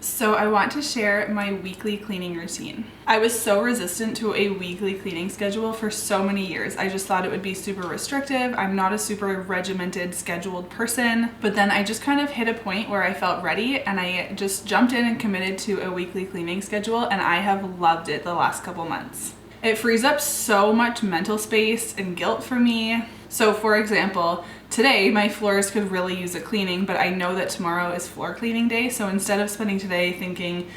So I want to share my weekly cleaning routine. I was so resistant to a weekly cleaning schedule for so many years. I just thought it would be super restrictive. I'm not a super regimented, scheduled person. But then I just kind of hit a point where I felt ready and I just jumped in and committed to a weekly cleaning schedule, and I have loved it the last couple months. It frees up so much mental space and guilt for me. So for example, today my floors could really use a cleaning, but I know that tomorrow is floor cleaning day. So instead of spending today thinking,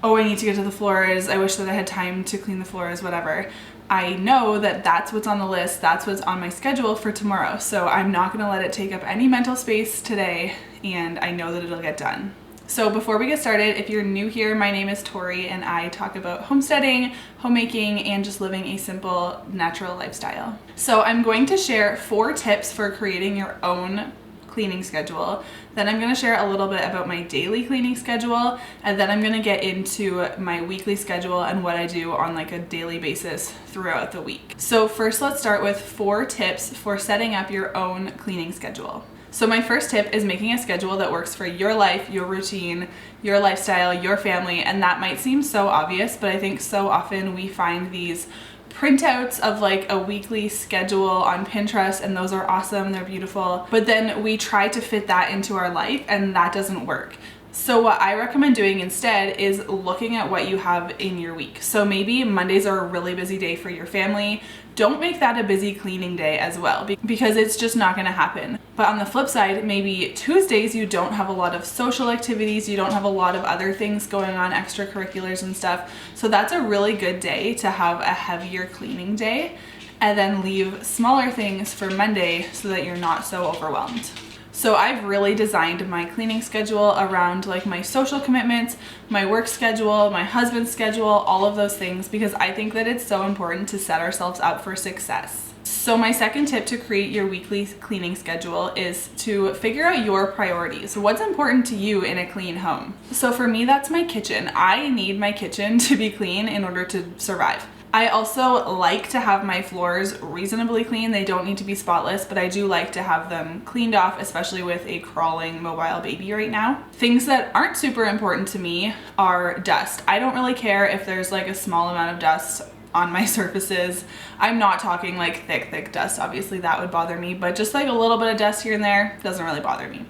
oh, I need to get to the floors, I wish that I had time to clean the floors, whatever, I know that that's what's on the list, that's what's on my schedule for tomorrow. So I'm not gonna let it take up any mental space today, and I know that it'll get done. So before we get started, if you're new here, my name is Tori and I talk about homesteading, homemaking, and just living a simple, natural lifestyle. So I'm going to share 4 tips for creating your own cleaning schedule. Then I'm going to share a little bit about my daily cleaning schedule, and then I'm going to get into my weekly schedule and what I do on like a daily basis throughout the week. So first, let's start with 4 tips for setting up your own cleaning schedule. So my first tip is making a schedule that works for your life, your routine, your lifestyle, your family. And that might seem so obvious, but I think so often we find these printouts of like a weekly schedule on Pinterest, and those are awesome, they're beautiful. But then we try to fit that into our life and that doesn't work. So what I recommend doing instead is looking at what you have in your week. So maybe Mondays are a really busy day for your family. Don't make that a busy cleaning day as well, because it's just not going to happen. But on the flip side, maybe Tuesdays you don't have a lot of social activities, you don't have a lot of other things going on, extracurriculars and stuff. So that's a really good day to have a heavier cleaning day, and then leave smaller things for Monday so that you're not so overwhelmed. So I've really designed my cleaning schedule around like my social commitments, my work schedule, my husband's schedule, all of those things, because I think that it's so important to set ourselves up for success. So my second tip to create your weekly cleaning schedule is to figure out your priorities. What's important to you in a clean home? So for me, that's my kitchen. I need my kitchen to be clean in order to survive. I also like to have my floors reasonably clean. They don't need to be spotless, but I do like to have them cleaned off, especially with a crawling mobile baby right now. Things that aren't super important to me are dust. I don't really care if there's like a small amount of dust on my surfaces. I'm not talking like thick dust, obviously that would bother me, but just like a little bit of dust here and there doesn't really bother me.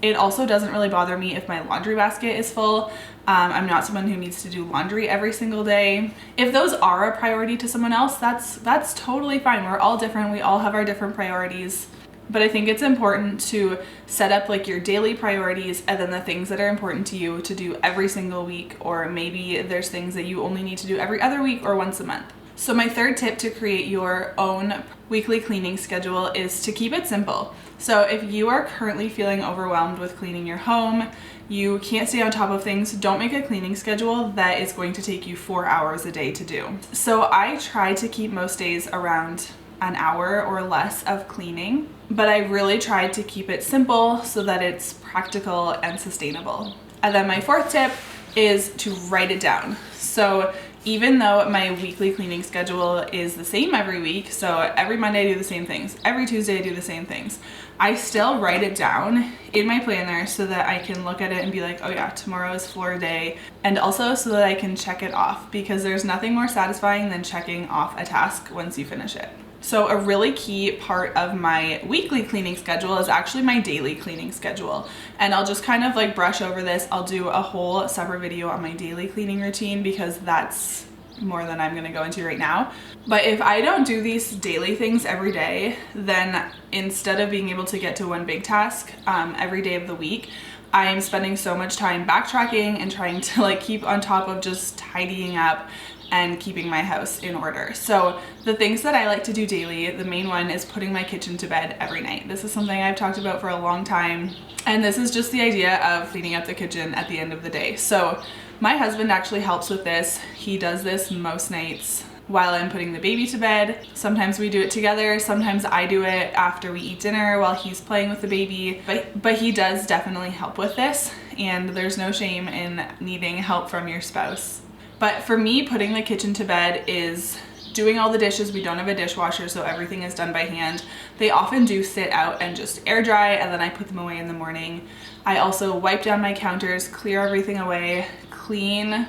It also doesn't really bother me if my laundry basket is full. I'm not someone who needs to do laundry every single day. If those are a priority to someone else, that's totally fine. We're all different. We all have our different priorities. But I think it's important to set up like your daily priorities and then the things that are important to you to do every single week, or maybe there's things that you only need to do every other week or once a month. So my third tip to create your own weekly cleaning schedule is to keep it simple. So if you are currently feeling overwhelmed with cleaning your home, you can't stay on top of things, don't make a cleaning schedule that is going to take you 4 hours a day to do. So I try to keep most days around an hour or less of cleaning, but I really tried to keep it simple so that it's practical and sustainable. And then my fourth tip is to write it down. So even though my weekly cleaning schedule is the same every week, so every Monday I do the same things, every Tuesday I do the same things, I still write it down in my planner so that I can look at it and be like, oh yeah, tomorrow is floor day, and also so that I can check it off, because there's nothing more satisfying than checking off a task once you finish it. So a really key part of my weekly cleaning schedule is actually my daily cleaning schedule. And I'll just kind of like brush over this. I'll do a whole separate video on my daily cleaning routine because that's more than I'm gonna go into right now. But if I don't do these daily things every day, then instead of being able to get to one big task every day of the week, I am spending so much time backtracking and trying to like keep on top of just tidying up and keeping my house in order. So the things that I like to do daily, the main one is putting my kitchen to bed every night. This is something I've talked about for a long time. And this is just the idea of cleaning up the kitchen at the end of the day. So my husband actually helps with this. He does this most nights while I'm putting the baby to bed. Sometimes we do it together. Sometimes I do it after we eat dinner while he's playing with the baby. But he does definitely help with this, and there's no shame in needing help from your spouse. But for me, putting the kitchen to bed is doing all the dishes. We don't have a dishwasher, so everything is done by hand. They often do sit out and just air dry, and then I put them away in the morning. I also wipe down my counters, clear everything away. Clean,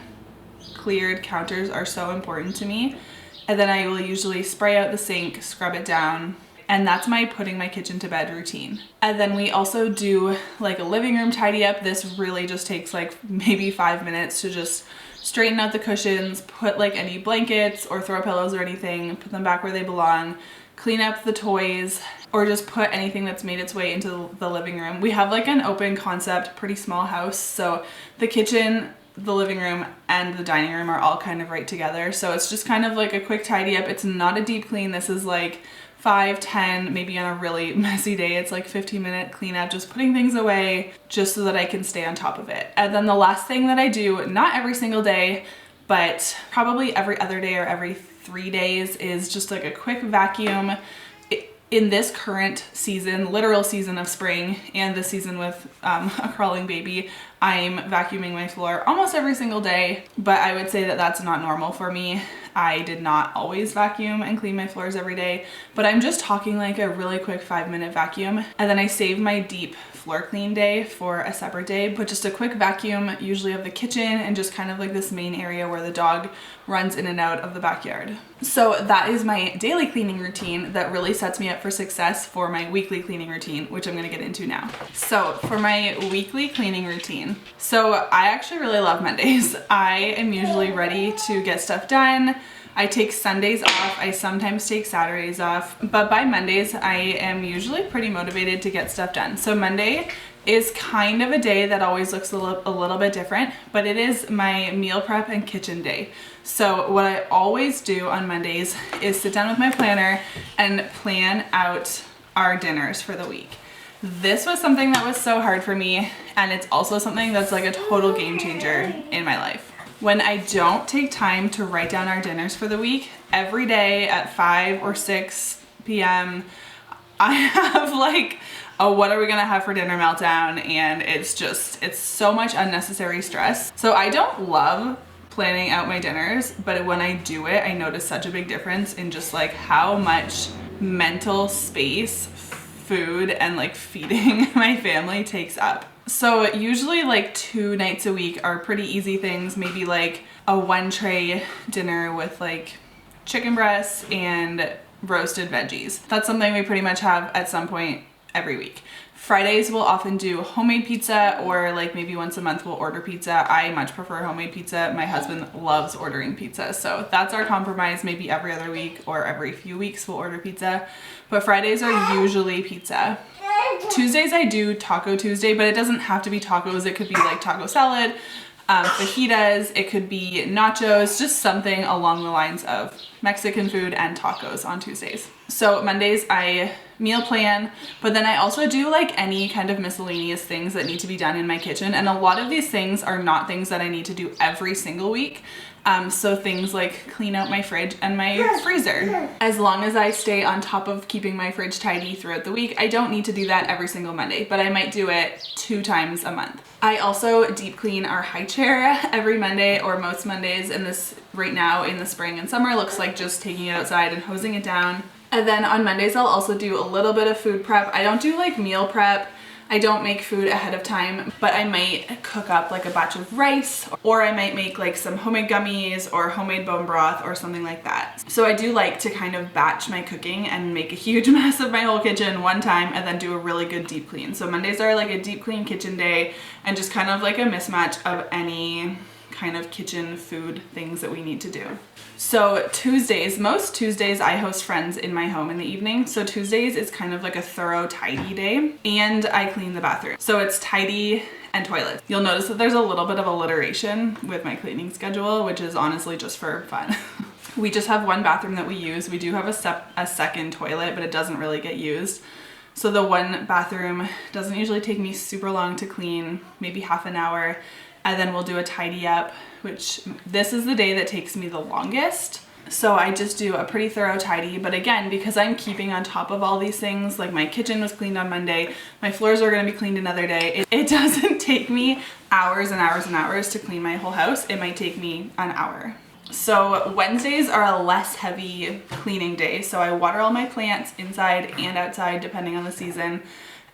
cleared counters are so important to me. And then I will usually spray out the sink, scrub it down, and that's my putting my kitchen to bed routine. And then we also do like a living room tidy up. This really just takes like maybe 5 minutes to just straighten out the cushions, put like any blankets or throw pillows or anything, put them back where they belong, clean up the toys, or just put anything that's made its way into the living room. We have like an open concept, pretty small house, so the kitchen, the living room, and the dining room are all kind of right together. So it's just kind of like a quick tidy up. It's not a deep clean. This is like 5, 10, maybe on a really messy day, it's like 15-minute cleanup, just putting things away just so that I can stay on top of it. And then the last thing that I do, not every single day, but probably every other day or every 3 days, is just like a quick vacuum. In this current season, literal season of spring, and the season with a crawling baby, I'm vacuuming my floor almost every single day, but I would say that that's not normal for me. I did not always vacuum and clean my floors every day, but I'm just talking like a really quick 5-minute vacuum. And then I save my deep floor clean day for a separate day, but just a quick vacuum, usually of the kitchen and just kind of like this main area where the dog runs in and out of the backyard. So that is my daily cleaning routine that really sets me up for success for my weekly cleaning routine, which I'm gonna get into now. So for my weekly cleaning routine, so I actually really love Mondays. I am usually ready to get stuff done. I take Sundays off, I sometimes take Saturdays off, but by Mondays I am usually pretty motivated to get stuff done. So Monday is kind of a day that always looks a little bit different, but it is my meal prep and kitchen day. So what I always do on Mondays is sit down with my planner and plan out our dinners for the week. This was something that was so hard for me, and it's also something that's like a total game changer in my life. When I don't take time to write down our dinners for the week, every day at 5 or 6 p.m., I have like a what are we gonna have for dinner meltdown, and it's so much unnecessary stress. So I don't love planning out my dinners, but when I do it, I notice such a big difference in just like how much mental space food and like feeding my family takes up. So usually like 2 nights a week are pretty easy things, maybe like a 1 tray dinner with like chicken breasts and roasted veggies. That's something we pretty much have at some point every week. Fridays we'll often do homemade pizza, or like maybe once a month we'll order pizza. I much prefer homemade pizza. My husband loves ordering pizza, so that's our compromise. Maybe every other week or every few weeks we'll order pizza, but Fridays are usually pizza. Tuesdays I do Taco Tuesday, but it doesn't have to be tacos. It could be like taco salad, fajitas, it could be nachos, just something along the lines of Mexican food and tacos on Tuesdays. So Mondays I meal plan, but then I also do like any kind of miscellaneous things that need to be done in my kitchen, and a lot of these things are not things that I need to do every single week. So things like clean out my fridge and my freezer. As long as I stay on top of keeping my fridge tidy throughout the week, I don't need to do that every single Monday, but I might do it 2 times a month. I also deep clean our high chair every Monday, or most Mondays, and this right now in the spring and summer looks like just taking it outside and hosing it down. And then on Mondays I'll also do a little bit of food prep. I don't do like meal prep. I don't make food ahead of time, but I might cook up like a batch of rice, or I might make like some homemade gummies or homemade bone broth or something like that. So I do like to kind of batch my cooking and make a huge mess of my whole kitchen one time and then do a really good deep clean. So Mondays are like a deep clean kitchen day, and just kind of like a mismatch of any kind of kitchen food things that we need to do. So Tuesdays, most Tuesdays I host friends in my home in the evening. So Tuesdays is kind of like a thorough tidy day, and I clean the bathroom. So it's tidy and toilet. You'll notice that there's a little bit of alliteration with my cleaning schedule, which is honestly just for fun. We just have 1 bathroom that we use. We do have a second toilet, but it doesn't really get used. So the 1 bathroom doesn't usually take me super long to clean, maybe half an hour. And then we'll do a tidy up, which this is the day that takes me the longest. So I just do a pretty thorough tidy, but again, because I'm keeping on top of all these things, like my kitchen was cleaned on Monday, my floors are gonna be cleaned another day. It doesn't take me hours and hours and hours to clean my whole house. It might take me an hour. So Wednesdays are a less heavy cleaning day. So I water all my plants inside and outside, depending on the season.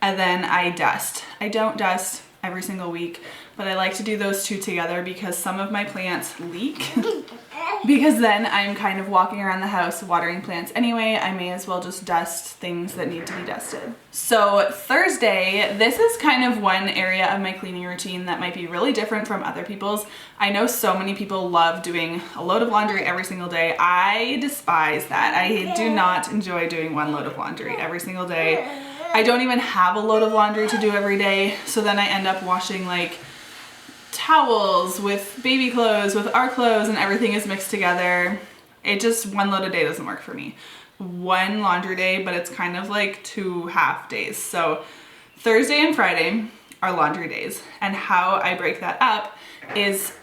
And then I dust. I don't dust every single week, but I like to do those two together because some of my plants leak. Because then I'm kind of walking around the house watering plants anyway, I may as well just dust things that need to be dusted. So Thursday, this is kind of one area of my cleaning routine that might be really different from other people's. I know so many people love doing a load of laundry every single day. I despise that. I do not enjoy doing one load of laundry every single day. I don't even have a load of laundry to do every day, so then I end up washing like towels with baby clothes, with our clothes, and everything is mixed together. It just, one load a day doesn't work for me. One laundry day, but it's kind of like 2 half days. So Thursday and Friday are laundry days, and how I break that up is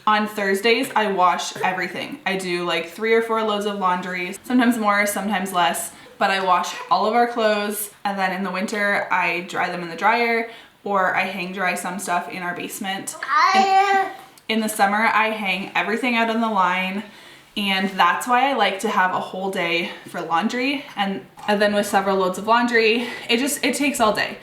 on Thursdays I wash everything. I do like 3 or 4 loads of laundry, sometimes more, sometimes less, but I wash all of our clothes, and then in the winter I dry them in the dryer, or I hang dry some stuff in our basement. In the summer, I hang everything out on the line, and that's why I like to have a whole day for laundry. And then with several loads of laundry, it takes all day.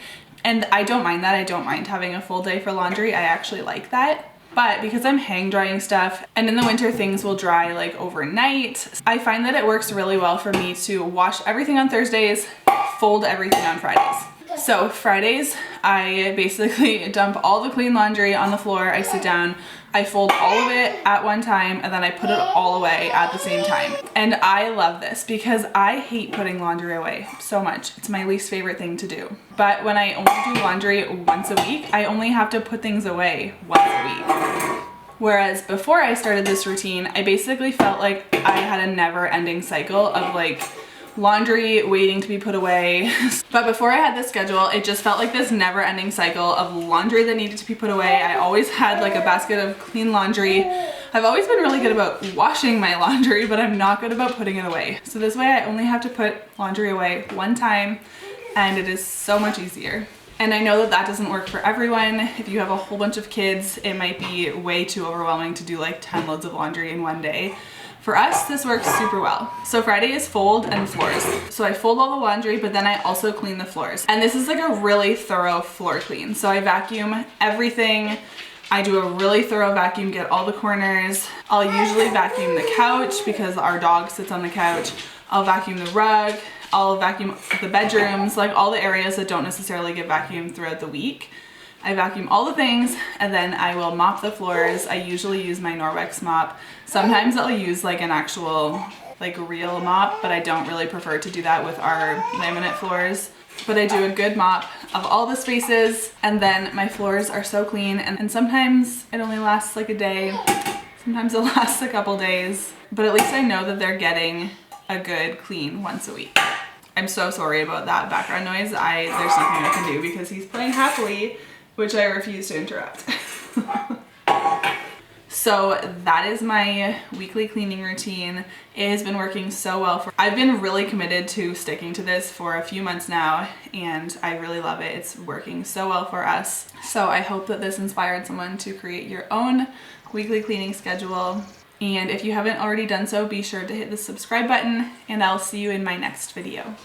And I don't mind that. I don't mind having a full day for laundry. I actually like that. But because I'm hang drying stuff, and in the winter things will dry like overnight, I find that it works really well for me to wash everything on Thursdays, fold everything on Fridays. So Fridays, I basically dump all the clean laundry on the floor. I sit down, I fold all of it at one time, and then I put it all away at the same time. And I love this because I hate putting laundry away so much. It's my least favorite thing to do. But when I only do laundry once a week, I only have to put things away once a week. Whereas before I started this routine, I basically felt like I had a never-ending cycle of like laundry waiting to be put away. But before I had this schedule, it just felt like this never-ending cycle of laundry that needed to be put away. I always had like a basket of clean laundry. I've always been really good about washing my laundry, but I'm not good about putting it away. So this way I only have to put laundry away one time, and it is so much easier. And I know that that doesn't work for everyone. If you have a whole bunch of kids, it might be way too overwhelming to do like 10 loads of laundry in one day. For us, this works super well. So Friday is fold and floors. So I fold all the laundry, but then I also clean the floors. And this is like a really thorough floor clean. So I vacuum everything. I do a really thorough vacuum, get all the corners. I'll usually vacuum the couch because our dog sits on the couch. I'll vacuum the rug. I'll vacuum the bedrooms, like all the areas that don't necessarily get vacuumed throughout the week. I vacuum all the things, and then I will mop the floors. I usually use my Norwex mop. Sometimes I'll use like an actual like real mop, but I don't really prefer to do that with our laminate floors. But I do a good mop of all the spaces, and then my floors are so clean, and sometimes it only lasts like a day. Sometimes it lasts a couple days, but at least I know that they're getting a good clean once a week. I'm so sorry about that background noise. There's nothing I can do because he's playing happily, which I refuse to interrupt. So that is my weekly cleaning routine. It has been working so well. I've been really committed to sticking to this for a few months now, and I really love it. It's working so well for us. So I hope that this inspired someone to create your own weekly cleaning schedule. And if you haven't already done so, be sure to hit the subscribe button, and I'll see you in my next video.